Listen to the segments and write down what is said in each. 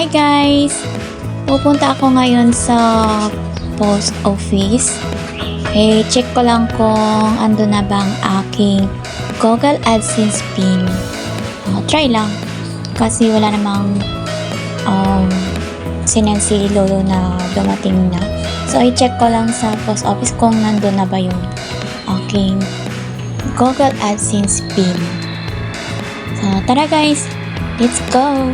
Hi guys! Pupunta ako ngayon sa post office. Check ko lang kung ando na bang aking Google AdSense PIN. Try lang. Kasi wala namang sinend si Lolo na dumating na. So, i-check ko lang sa post office kung nandun na ba yung aking Google AdSense PIN. So, tara guys! Let's go!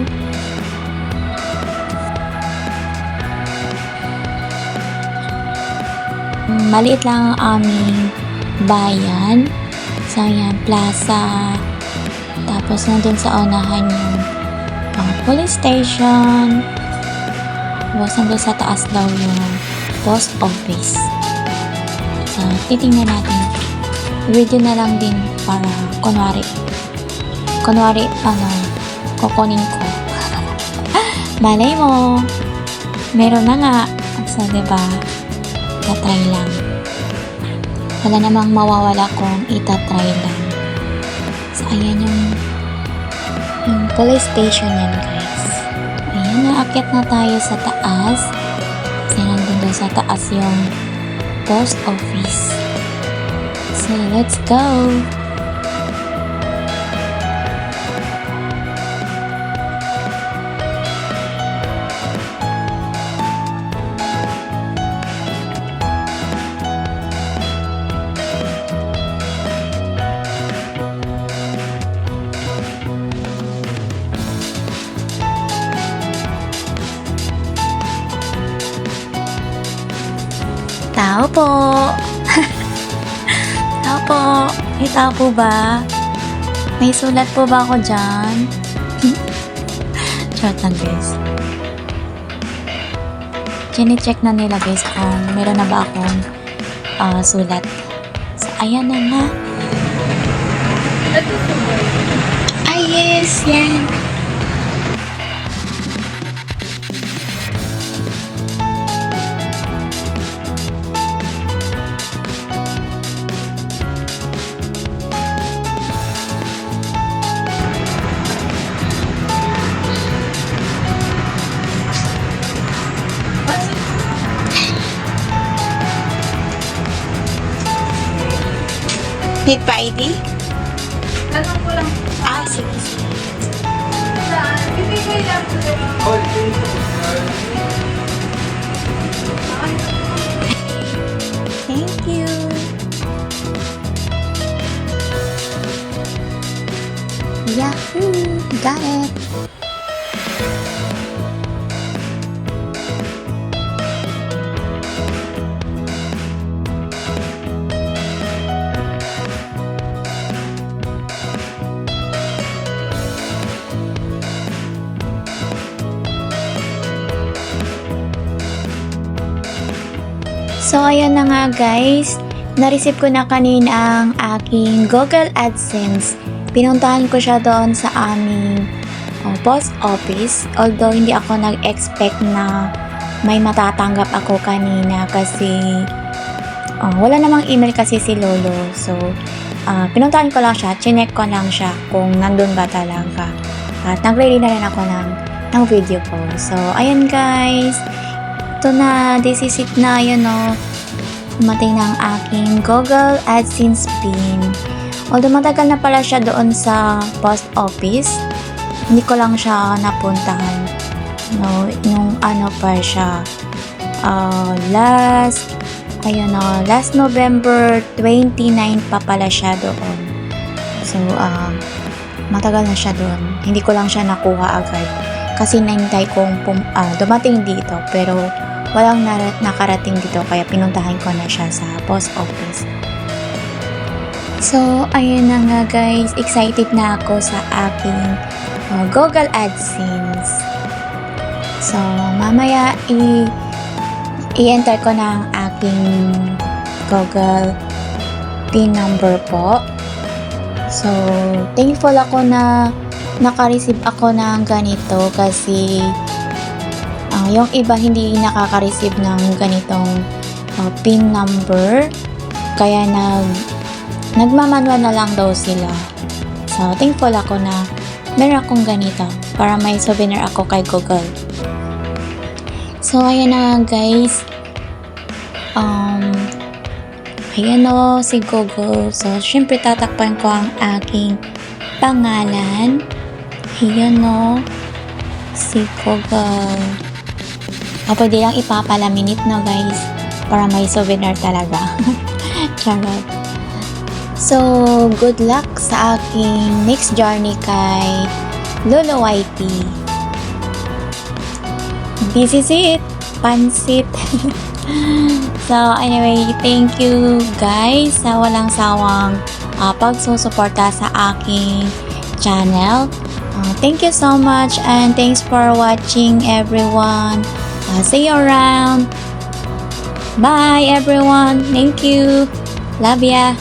Maliit lang ang aming bayan. So, yan, plaza. Tapos, nandun sa unahan yung police station. Tapos, nandun sa taas daw yung post office. So, titingnan natin. Video na lang din para kunwari, kukunin ko. Malay mo, meron na nga. So, diba? Itatry lang. Wala namang mawawala kung itatry lang. So, ayan yung police station yan, guys. Ayan, naakyat na tayo sa taas. Kasi nandun doon sa taas yung post office. So, let's go! Tao po! Tao po! May tao po ba? May sulat po ba ako dyan? Charot lang guys. Chine-check na nila guys kung meron na ba akong sulat. So, ayan na nga. Ay, yes! Yan! Need pa ID? Tanong ko lang. Sige. Saan? Bibigay lang ko lang. Thank you. Yahoo! Got it! So, ayan na nga guys. Na-receive ko na kanina ang aking Google AdSense. Pinuntahan ko siya doon sa aming post office. Although, hindi ako nag-expect na may matatanggap ako kanina kasi wala namang email kasi si Lolo. So, pinuntahan ko lang siya. Chinek ko lang siya kung nandun ba talaga. At nag-ready na rin ako ng video ko. So, ayan guys. Ito na, this is it na, dumating na ang aking Google AdSense PIN. Although matagal na pala siya doon sa post office, hindi ko lang siya napuntahan. Nung pa siya, last November 29 pa pala siya doon. So, matagal na siya doon. Hindi ko lang siya nakuha agad. Kasi nahintay kong dumating dito, pero walang nakarating dito kaya pinuntahan ko na siya sa post office. So, ayun na nga guys, excited na ako sa aking Google AdSense. So, mamaya i-enter ko na ang aking Google PIN number po. So, thankful ako na naka-receive ako ng ganito kasi yung iba hindi nakaka-receive ng ganitong PIN number. Kaya nagmamanual na lang daw sila. So, thankful ako na meron akong ganito para may souvenir ako kay Google. So, ayan na nga guys. Ayan o, si Google. So, syempre tatakpan ko ang aking pangalan. Ayan o, si Google. Pwede lang ipapalaminate na guys. Para may souvenir talaga. Charot. So, good luck sa aking next journey kay Lolo Whitey. This is it. Pansit. So, anyway, thank you guys sa walang sawang pagsusuporta sa aking channel. Thank you so much and thanks for watching everyone. See you around. Bye everyone. Thank you. Love ya.